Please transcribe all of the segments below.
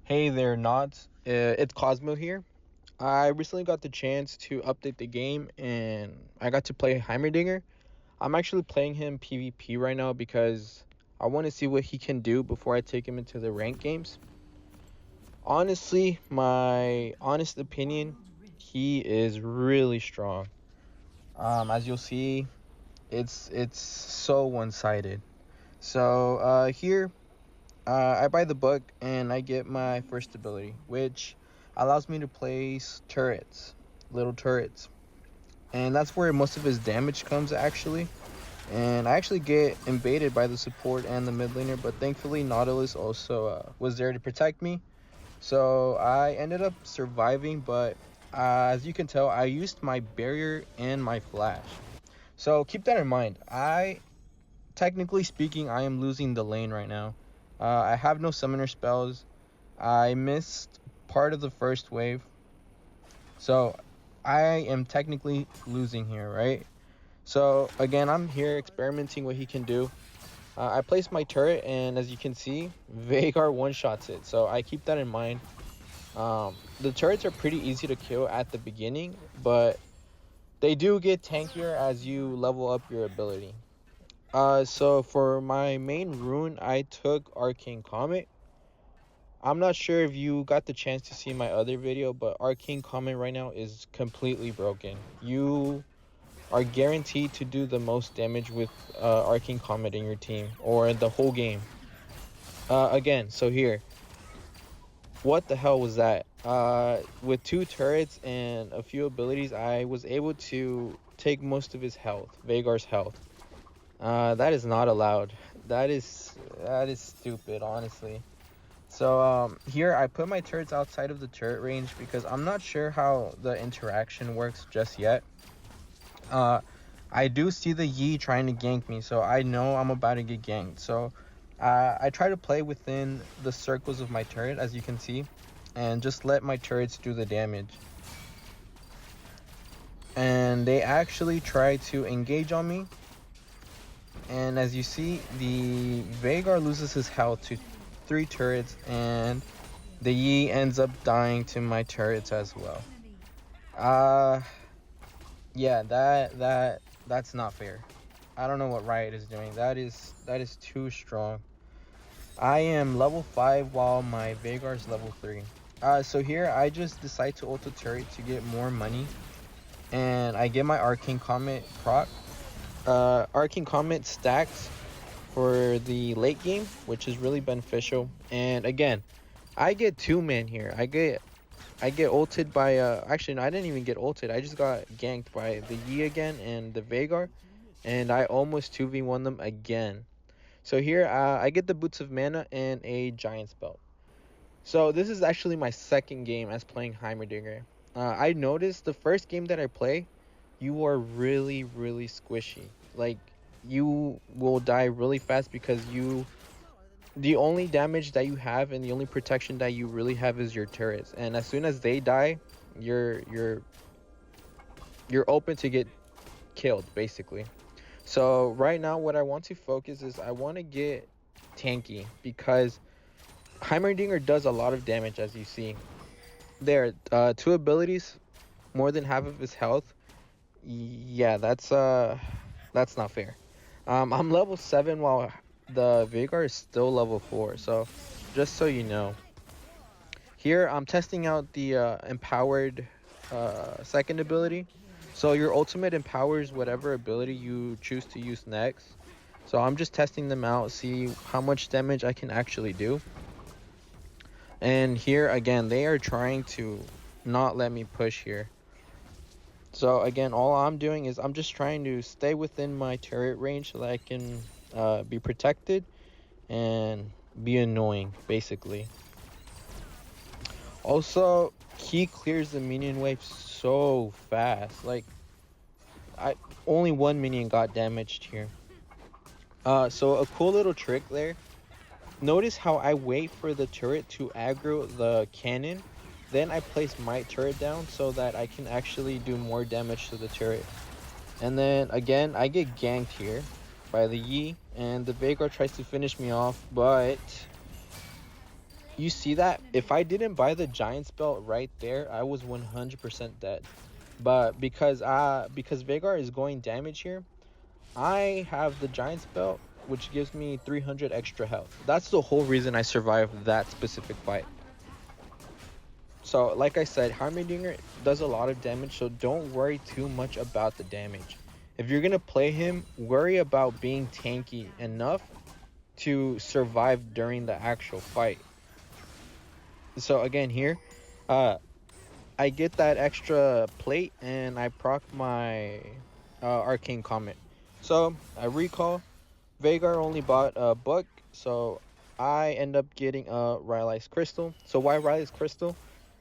Hey there, Nods. It's Cosmo here. I recently got the chance to update the game and I got to play Heimerdinger. I'm actually playing him PvP right now because I want to see what he can do before I take him into the rank games. Honestly, my honest opinion, he is really strong. As you'll see, it's so one-sided. So here I buy the book and I get my first ability, which allows me to place turrets, little turrets. And that's where most of his damage comes actually. And I actually get invaded by the support and the mid laner, but thankfully Nautilus also was there to protect me. So I ended up surviving, but as you can tell, I used my barrier and my flash. So keep that in mind. Technically speaking, I am losing the lane right now. I have no summoner spells. I missed part of the first wave. So I am technically losing here, right? So again, I'm here experimenting what he can do. I placed my turret, and as you can see, Veigar one-shots it. So I keep that in mind. The turrets are pretty easy to kill at the beginning, but they do get tankier as you level up your ability. So for my main rune, I took Arcane Comet. I'm not sure if you got the chance to see my other video, but Arcane Comet right now is completely broken. You are guaranteed to do the most damage with Arcane Comet in your team or the whole game. Again, so here, what the hell was that? With two turrets and a few abilities, I was able to take most of his health, Veigar's health. That is not allowed. That is stupid, honestly. So here I put my turrets outside of the turret range because I'm not sure how the interaction works just yet. Uh, I do see the Yi trying to gank me, so I know I'm about to get ganked. So I try to play within the circles of my turret, as you can see, and just let my turrets do the damage. And they actually try to engage on me. And as you see, the Veigar loses his health to 3 turrets, and the Yi ends up dying to my turrets as well. Uh yeah, that's not fair. I don't know what Riot is doing. That is too strong. I am level 5 while my Veigar is level 3. So here I just decide to ult a turret to get more money, and I get my Arcane Comet proc. Arcane Comet stacks for the late game, which is really beneficial. And again, I get 2-man here. I get ulted by actually no, I didn't even get ulted. I just got ganked by the Yi again and the Veigar, and I almost 2v1 them again. So here I get the Boots of Mana and a Giant's Belt. So this is actually my second game as playing Heimerdinger. I noticed the first game that I play, you are really, really squishy. Like, you will die really fast because the only damage that you have and the only protection that you really have is your turrets. And as soon as they die, you're open to get killed, basically. So right now, what I want to focus is I want to get tanky because Heimerdinger does a lot of damage, as you see. There, 2 abilities, more than half of his health. Yeah, that's not fair. I'm level 7 while the Veigar is still level 4. So, just so you know, here I'm testing out the empowered second ability. So your ultimate empowers whatever ability you choose to use next. So I'm just testing them out, see how much damage I can actually do. And here again, they are trying to not let me push here. So again, all I'm doing is I'm just trying to stay within my turret range so that I can be protected and be annoying, basically. Also, he clears the minion wave so fast. Like, I only one minion got damaged here. So a cool little trick there. Notice how I wait for the turret to aggro the cannon, then I place my turret down so that I can actually do more damage to the turret. And then again, I get ganked here by the Yi, and the Veigar tries to finish me off, but You see that? If I didn't buy the Giant's belt right there, I was 100% dead. But because Veigar is going damage here, I have the Giant's belt, which gives me 300 extra health. That's the whole reason I survived that specific fight. So, like I said, Heimerdinger does a lot of damage, so don't worry too much about the damage. If you're gonna play him, worry about being tanky enough to survive during the actual fight. So again here, uh, I get that extra plate and I proc my arcane comet. So I recall. Veigar only bought a book, so I end up getting a Rylai's crystal. So why Rylai's crystal?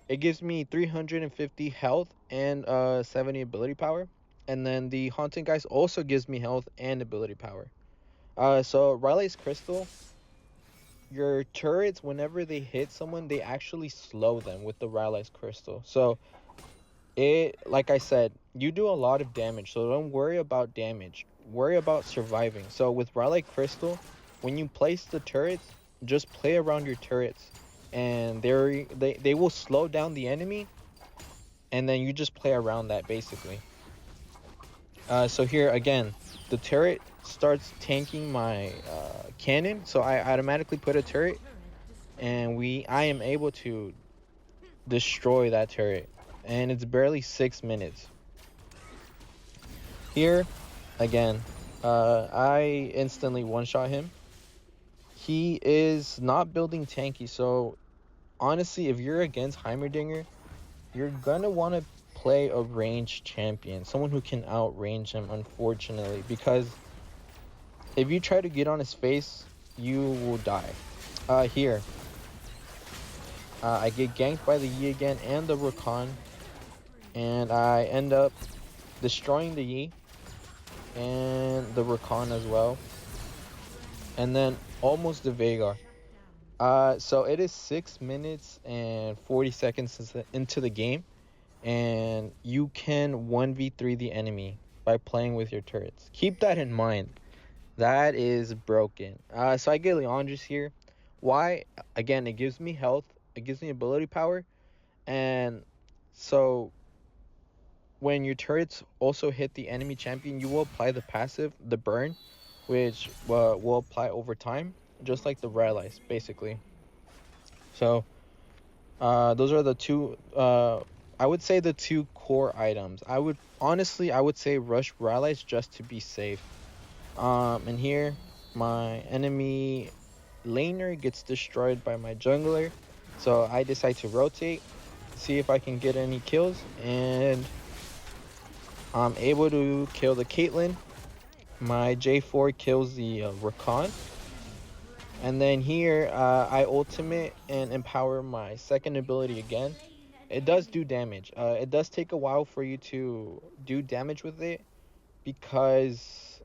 It gives me 350 health and 70 ability power, and then the haunting guys also gives me health and ability power. So Rylai's crystal, your turrets, whenever they hit someone, they actually slow them with the Rylai's crystal. So like I said, you do a lot of damage, so don't worry about damage. Worry about surviving. So with Rylai Crystal, when you place the turrets, just play around your turrets, and they will slow down the enemy, and then you just play around that basically. So here again, the turret starts tanking my cannon, so I automatically put a turret, and I am able to destroy that turret, and it's barely 6 minutes. Here, again, I instantly one-shot him. He is not building tanky, so honestly, if you're against Heimerdinger, you're gonna want to play a ranged champion, someone who can outrange him, unfortunately, because if you try to get on his face, you will die. Here, I get ganked by the Yi again and the Rakan, and I end up destroying the Yi and the Rakan as well, and then almost the Veigar. So it is 6 minutes and 40 seconds into the game, and you can 1v3 the enemy by playing with your turrets. Keep that in mind. That is broken. So I get Leandris here. Why? Again, it gives me health, it gives me ability power, and so when your turrets also hit the enemy champion, you will apply the passive, the burn, which will apply over time, just like the Rylai's, basically. So those are the two, I would say the two core items. I would say rush Rylai's just to be safe. And here, my enemy laner gets destroyed by my jungler, so I decide to rotate, see if I can get any kills, and I'm able to kill the Caitlyn. My J4 kills the Rakan. And then here, I ultimate and empower my second ability again. It does do damage. It does take a while for you to do damage with it, because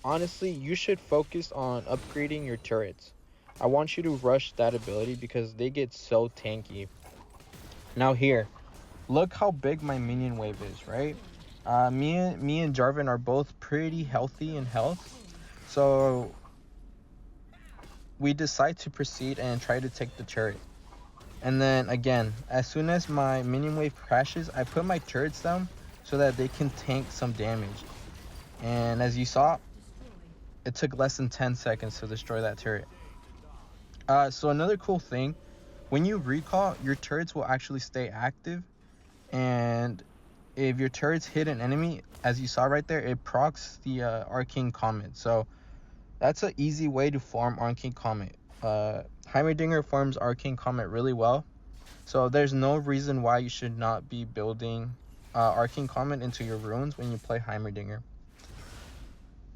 honestly, you should focus on upgrading your turrets. I want you to rush that ability because they get so tanky. Now here, look how big my minion wave is, right? Me and Jarvan are both pretty healthy in health, so we decide to proceed and try to take the turret. And then again, as soon as my minion wave crashes, I put my turrets down so that they can tank some damage. And as you saw, it took less than 10 seconds to destroy that turret. So another cool thing, when you recall, your turrets will actually stay active, and if your turrets hit an enemy, as you saw right there, it procs the arcane comet. So that's an easy way to farm arcane comet. Heimerdinger farms arcane comet really well, so there's no reason why you should not be building arcane comet into your runes when you play Heimerdinger.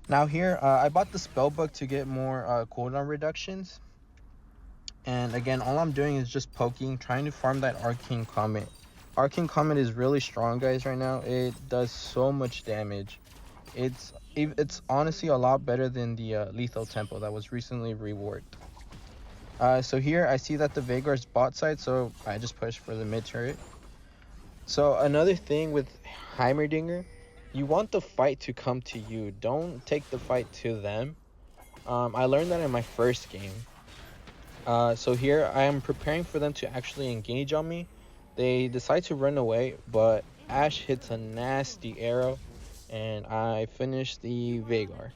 Now here, I bought the spellbook to get more cooldown reductions, and again, all I'm doing is just poking, trying to farm that arcane comet. Arcane comet is really strong, guys, right now. It does so much damage. It's honestly a lot better than the lethal tempo that was recently reworked. So here I see that the Veigar's bot side, so I just push for the mid turret. So another thing with Heimerdinger, you want the fight to come to you. Don't take the fight to them. I learned that in my first game. So here I am preparing for them to actually engage on me. They decide to run away, but Ash hits a nasty arrow, and I finish the Vagar.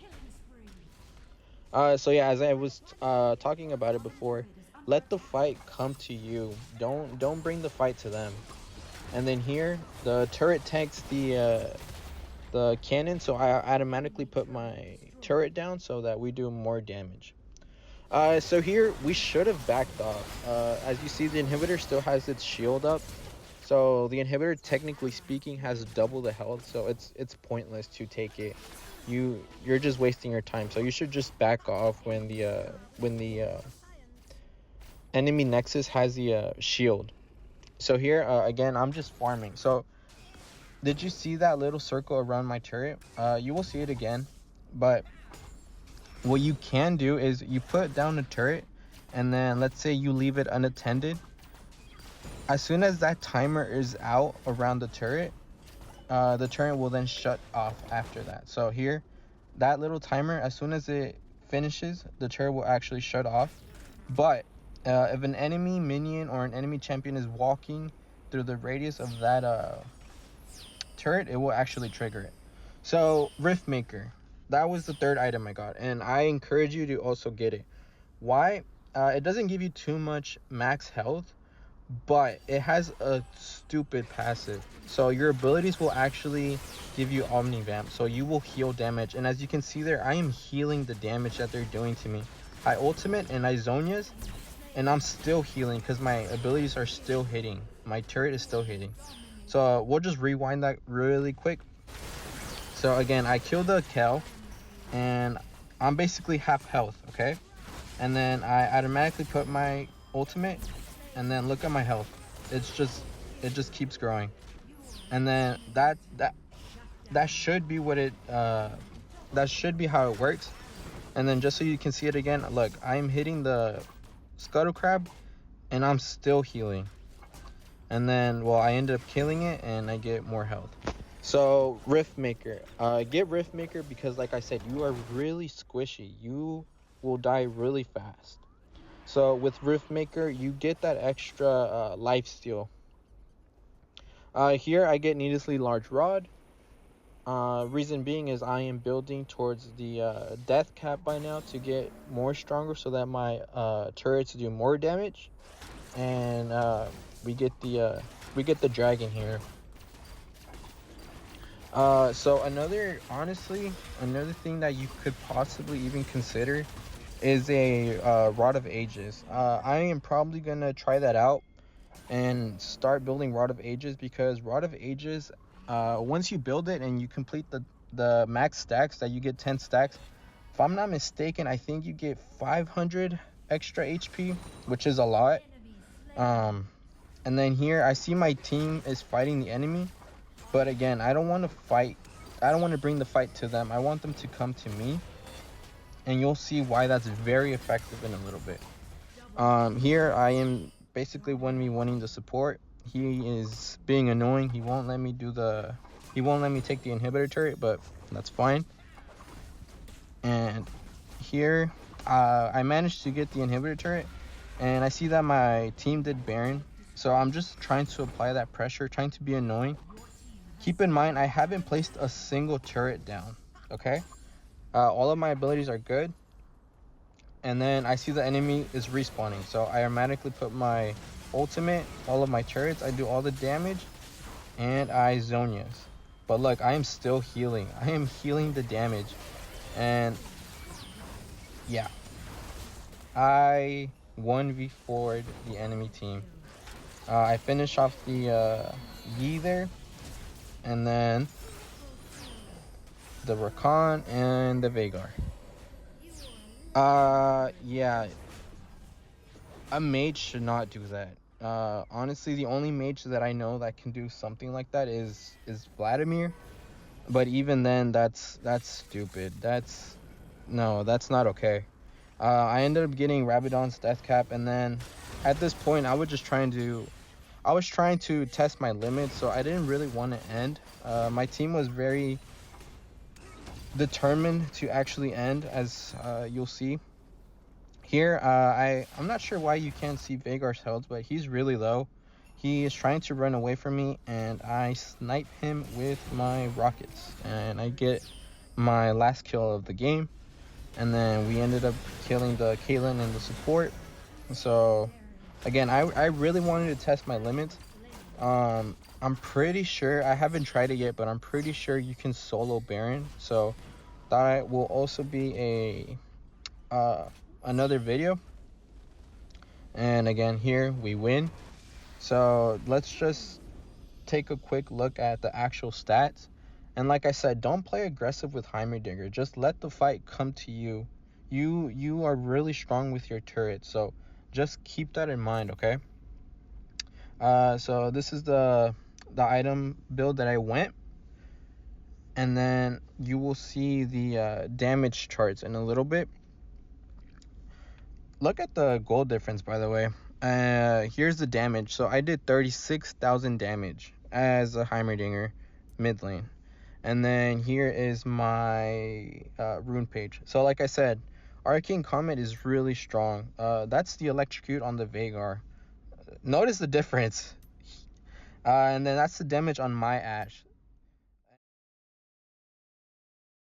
So yeah, as I was talking about it before, let the fight come to you. Don't bring the fight to them. And then here, the turret tanks the cannon, so I automatically put my turret down so that we do more damage. So here we should have backed off. As you see, the inhibitor still has its shield up, so the inhibitor, technically speaking, has double the health. So it's pointless to take it. You're just wasting your time. So you should just back off when the enemy nexus has the shield. So here again, I'm just farming. So did you see that little circle around my turret? You will see it again, but what you can do is you put down a turret, and then let's say you leave it unattended. As soon as that timer is out around the turret will then shut off after that. So here, that little timer, as soon as it finishes, the turret will actually shut off. But if an enemy minion or an enemy champion is walking through the radius of that turret, it will actually trigger it. So Riftmaker, that was the third item I got, and I encourage you to also get it. Why? It doesn't give you too much max health, but it has a stupid passive. So your abilities will actually give you Omnivamp, so you will heal damage. And as you can see there, I am healing the damage that they're doing to me. I ultimate and I Zonias, and I'm still healing because my abilities are still hitting. My turret is still hitting. So we'll just rewind that really quick. So again, I killed the Kel, and I'm basically half health, okay? And then I automatically put my ultimate, and then look at my health. It just keeps growing. And then that should be what it that should be how it works. And then just so you can see it again, look, I'm hitting the Scuttle Crab, and I'm still healing. And then, well, I ended up killing it, and I get more health. So Riftmaker, get Riftmaker because, like I said, you are really squishy. You will die really fast. So with Riftmaker, you get that extra life steal. Here I get needlessly large rod. Reason being is I am building towards the death cap by now to get more stronger so that my turrets do more damage, and we get the dragon here. So another thing that you could possibly even consider is a Rod of Ages. I am probably gonna try that out and start building Rod of Ages, because Rod of Ages, once you build it and you complete the max stacks, that you get 10 stacks. If I'm not mistaken, I think you get 500 extra HP, which is a lot. And then here I see my team is fighting the enemy, but again, I don't want to fight. I don't want to bring the fight to them. I want them to come to me, and you'll see why that's very effective in a little bit. Here I am basically wanting the support. He is being annoying. He won't let me take the inhibitor turret, but that's fine. And here I managed to get the inhibitor turret, and I see that my team did Baron, so I'm just trying to apply that pressure, trying to be annoying. Keep in mind, I haven't placed a single turret down, okay? All of my abilities are good. And then I see the enemy is respawning, so I automatically put my ultimate, all of my turrets, I do all the damage, and I Zonias. But look, I am still healing. I am healing the damage. And yeah, I 1v4'd the enemy team. I finish off the Yi there, and then the Rakan and the Vagar. Yeah, a mage should not do that. Honestly, the only mage that I know that can do something like that is Vladimir. But even then, that's stupid. That's not okay. I ended up getting Rabadon's death cap, and then at this point, I was trying to test my limits, so I didn't really want to end. My team was very determined to actually end, as you'll see. Here, I'm not sure why you can't see Vagar's health, but he's really low. He is trying to run away from me, and I snipe him with my rockets, and I get my last kill of the game. And then we ended up killing the Caitlyn and the support. So again, I really wanted to test my limits. I'm pretty sure, I haven't tried it yet, but I'm pretty sure you can solo Baron. So that will also be another video. And again, here we win. So let's just take a quick look at the actual stats. And like I said, don't play aggressive with Heimerdinger. Just let the fight come to you. You are really strong with your turret, so just keep that in mind, okay? So this is the item build that I went, and then you will see the damage charts in a little bit. Look at the gold difference, by the way. Here's the damage. So I did 36,000 damage as a Heimerdinger mid lane. And then here is my rune page. So like I said, Arcane Comet is really strong. That's the electrocute on the Vagar. Notice the difference. And then that's the damage on my Ashe.